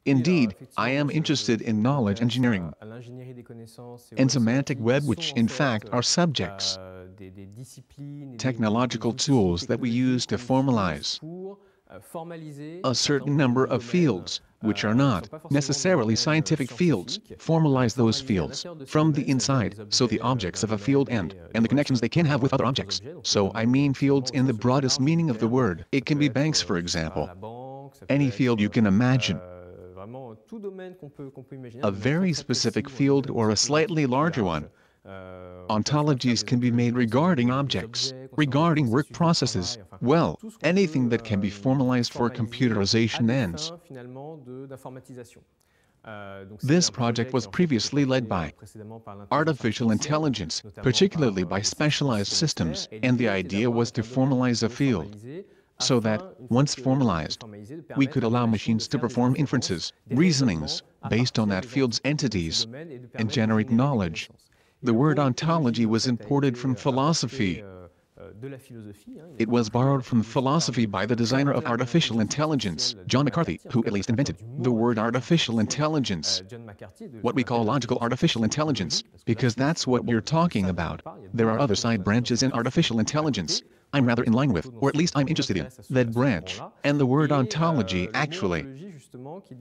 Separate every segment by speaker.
Speaker 1: Indeed, I am interested in knowledge engineering and semantic web, which in fact are subjects, technological tools that we use to formalize a certain number of fields, which are not necessarily scientific fields, formalize those fields from the inside, so the objects of a field and the connections they can have with other objects. So I mean fields in the broadest meaning of the word. It can be banks, for example. Any field you can imagine. A very specific field or a slightly larger one. Ontologies can be made regarding objects, regarding work processes, well, anything that can be formalized for computerization ends. This project was previously led by artificial intelligence, particularly by specialized systems, and the idea was to formalize a field, so that, once formalized, we could allow machines to perform inferences, reasonings, based on that field's entities, and generate knowledge. The word ontology was imported from philosophy. It was borrowed from philosophy by the designer of artificial intelligence, John McCarthy, who at least invented the word artificial intelligence. What we call logical artificial intelligence, because that's what we're talking about. There are other side branches in artificial intelligence. I'm rather in line with, or at least I'm interested in, that branch, and the word ontology actually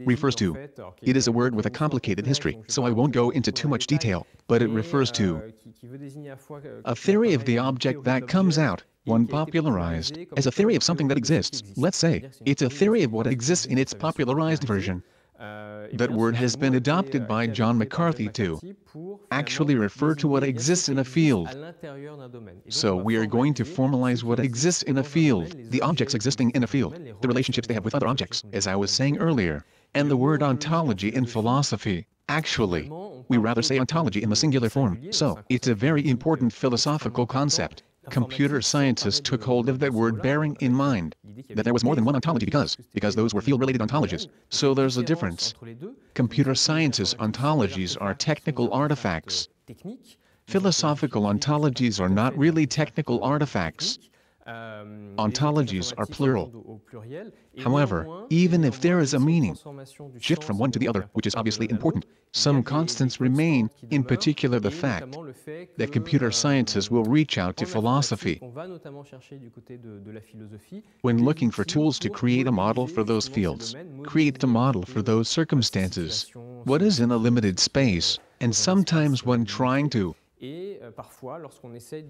Speaker 1: refers to. It is a word with a complicated history, so I won't go into too much detail, but it refers to a theory of the object that comes out, one popularized, as a theory of something that exists. Let's say, it's a theory of what exists in its popularized version. That word has been adopted by John McCarthy to actually refer to what exists in a field. So we are going to formalize what exists in a field, the objects existing in a field, the relationships they have with other objects, as I was saying earlier. And the word ontology in philosophy, actually, we rather say ontology in the singular form, so it's a very important philosophical concept. Computer scientists took hold of that word bearing in mind that there was more than one ontology because those were field-related ontologies. So there's a difference. Computer sciences' ontologies are technical artifacts. Philosophical ontologies are not really technical artifacts. Ontologies are plural. However, even if there is a meaning shift from one to the other, which is obviously important, some constants remain, in particular the fact that computer sciences will reach out to philosophy when looking for tools to create a model for those fields, create a model for those circumstances, what is in a limited space, and sometimes when trying to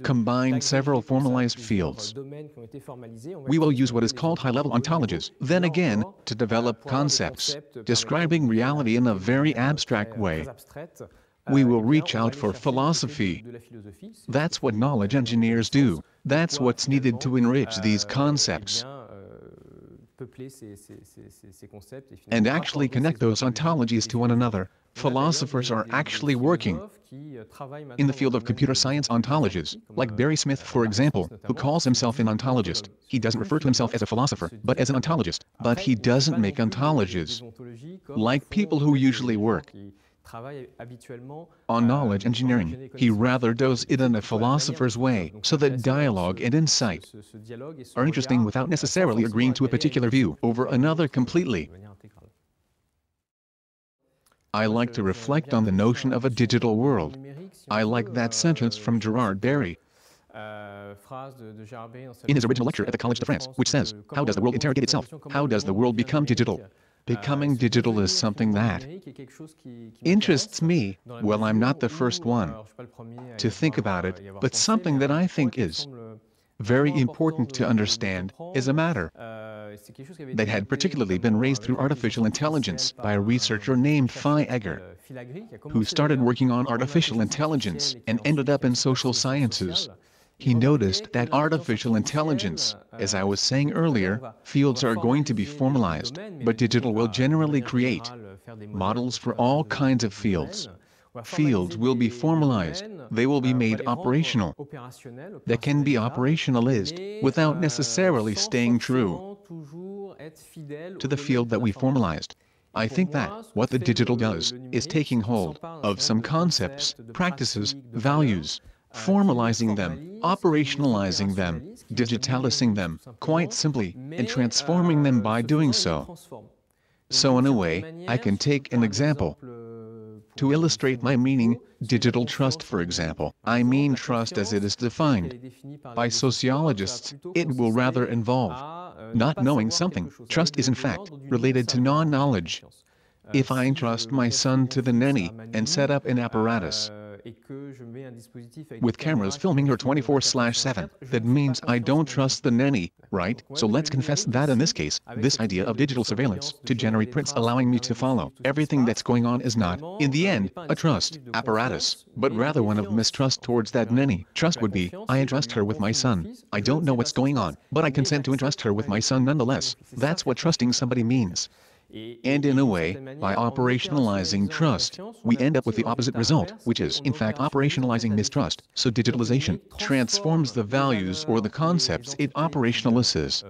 Speaker 1: combine several formalized fields, we will use what is called high-level ontologies, then again, to develop concepts, describing reality in a very abstract way. We will reach out for philosophy. That's what knowledge engineers do. That's what's needed to enrich these concepts and actually connect those ontologies to one another. Philosophers are actually working in the field of computer science ontologies, like Barry Smith, for example, who calls himself an ontologist. He doesn't refer to himself as a philosopher, but as an ontologist. But he doesn't make ontologies like people who usually work on knowledge engineering. He rather does it in a philosopher's way, so that dialogue and insight are interesting without necessarily agreeing to a particular view over another completely. I like to reflect on the notion of a digital world. I like that sentence from Gerard Barry in his original lecture at the Collège de France, which says, "How does the world interrogate itself? How does the world become digital?" Becoming digital is something that interests me. Well, I'm not the first one to think about it, but something that I think is very important to understand is a matter that had particularly been raised through artificial intelligence by a researcher named Phi Egger, who started working on artificial intelligence and ended up in social sciences. He noticed that artificial intelligence, as I was saying earlier, fields are going to be formalized, but digital will generally create models for all kinds of fields. Fields will be formalized, they will be made operational, that can be operationalized without necessarily staying true to the field that we formalized. I think that what the digital does is taking hold of some concepts, practices, values, formalizing them, operationalizing them, digitalizing them, quite simply, and transforming them by doing so. So in a way, I can take an example. To illustrate my meaning, digital trust for example, I mean trust as it is defined by sociologists, it will rather involve not knowing something. Trust is in fact related to non-knowledge. If I entrust my son to the nanny and set up an apparatus with cameras filming her 24/7, that means I don't trust the nanny, right? So let's confess that in this case, this idea of digital surveillance to generate prints allowing me to follow everything that's going on is not, in the end, a trust apparatus, but rather one of mistrust towards that nanny. Trust would be, I entrust her with my son. I don't know what's going on, but I consent to entrust her with my son nonetheless. That's what trusting somebody means. And in a way, by operationalizing trust, we end up with the opposite result, which is, in fact, operationalizing mistrust. So digitalization transforms the values or the concepts it operationalizes.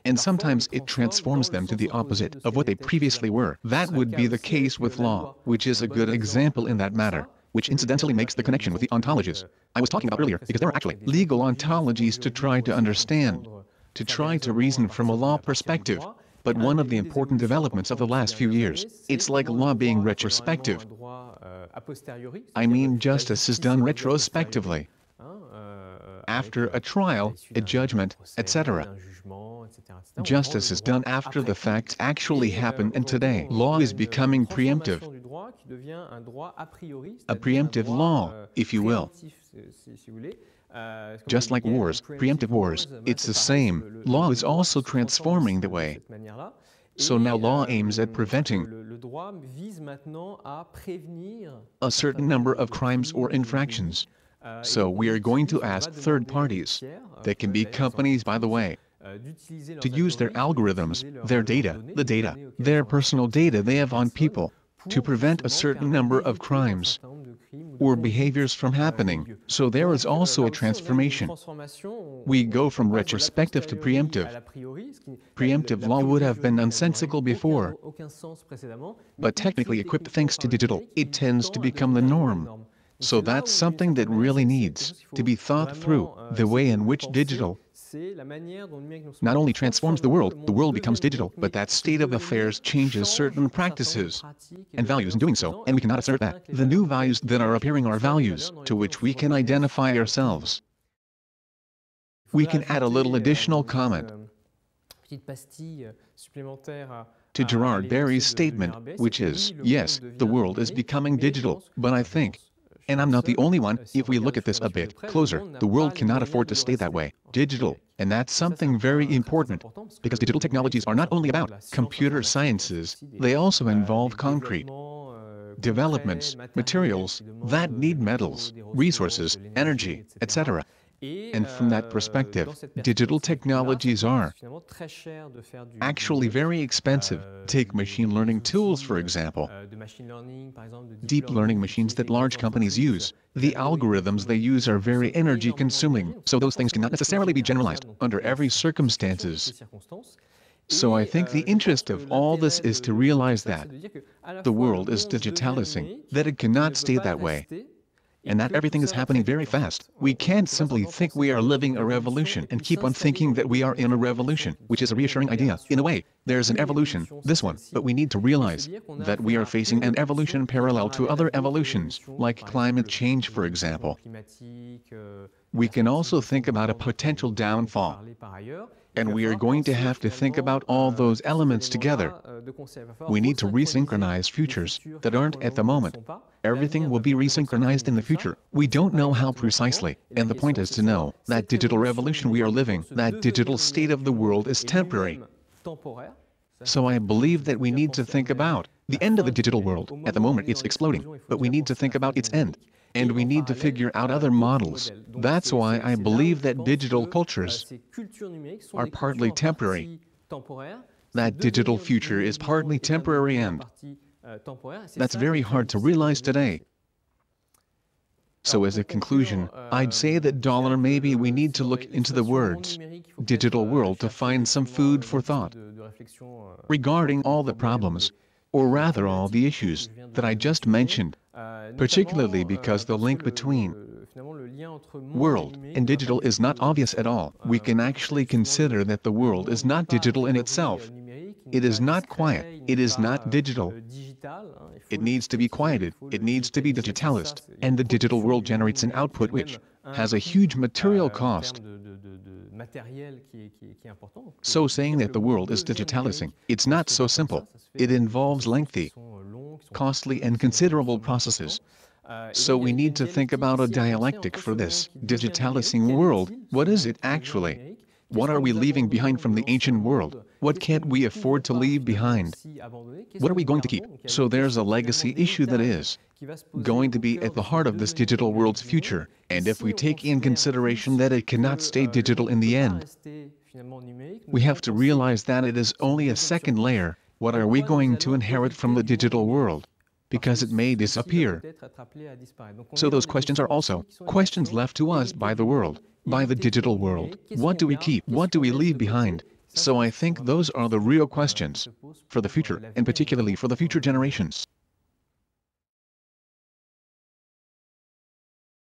Speaker 1: And sometimes it transforms them to the opposite of what they previously were. That would be the case with law, which is a good example in that matter, which incidentally makes the connection with the ontologies I was talking about earlier, because there are actually legal ontologies to try to understand, to try to reason from a law perspective. But one of the important developments of the last few years, it's like law being retrospective. I mean justice is done retrospectively. After a trial, a judgment, etc. Justice is done after the facts actually happen, and today law is becoming preemptive. A preemptive law, if you will. Just like wars, preemptive wars, it's the same. Law is also transforming the way. So now law aims at preventing a certain number of crimes or infractions. So we are going to ask third parties, they can be companies by the way, to use their algorithms, their data, their personal data they have on people, to prevent a certain number of crimes or behaviors from happening. So there is also a transformation. We go from retrospective to preemptive. Preemptive law would have been nonsensical before, but technically equipped thanks to digital, it tends to become the norm. So that's something that really needs to be thought through, the way in which digital not only transforms the world becomes digital, but that state of affairs changes certain practices and values in doing so, and we cannot assert that the new values that are appearing are values to which we can identify ourselves. We can add a little additional comment to Gerard Barry's statement, which is, yes, the world is becoming digital, but I think, and I'm not the only one, if we look at this a bit closer, the world cannot afford to stay that way, digital, and that's something very important, because digital technologies are not only about computer sciences, they also involve concrete developments, materials that need metals, resources, energy, etc. And from that perspective, digital technologies are actually very expensive. Take machine learning tools, for example. Deep learning machines that large companies use. The algorithms they use are very energy consuming, so those things cannot necessarily be generalized under every circumstances. So I think the interest of all this is to realize that the world is digitalizing, that it cannot stay that way, and that everything is happening very fast. We can't simply think we are living a revolution and keep on thinking that we are in a revolution, which is a reassuring idea. In a way, there's an evolution, this one, but we need to realize that we are facing an evolution parallel to other evolutions, like climate change, for example. We can also think about a potential downfall, and we are going to have to think about all those elements together. We need to resynchronize futures that aren't at the moment. Everything will be resynchronized in the future. We don't know how precisely, and the point is to know that digital revolution we are living, that digital state of the world is temporary. So I believe that we need to think about the end of the digital world. At the moment it's exploding, but we need to think about its end. And we need to figure out other models. That's why I believe that digital cultures are partly temporary. That digital future is partly temporary, and that's very hard to realize today. So as a conclusion, I'd say that maybe we need to look into the words digital world to find some food for thought regarding all the problems, or rather all the issues, that I just mentioned, particularly because the link between world and digital is not obvious at all. We can actually consider that the world is not digital in itself, It is not quiet, it is not digital. It needs to be quieted, it needs to be digitalized, and the digital world generates an output which has a huge material cost. So saying that the world is digitalizing, it's not so simple. It involves lengthy, costly and considerable processes. So we need to think about a dialectic for this digitalizing world. What is it actually? What are we leaving behind from the ancient world? What can't we afford to leave behind? What are we going to keep? So there's a legacy issue that is going to be at the heart of this digital world's future, and if we take in consideration that it cannot stay digital in the end, we have to realize that it is only a second layer. What are we going to inherit from the digital world? Because it may disappear. So those questions are also questions left to us by the world, by the digital world. What do we keep? What do we leave behind? So I think those are the real questions for the future, and particularly for the future generations.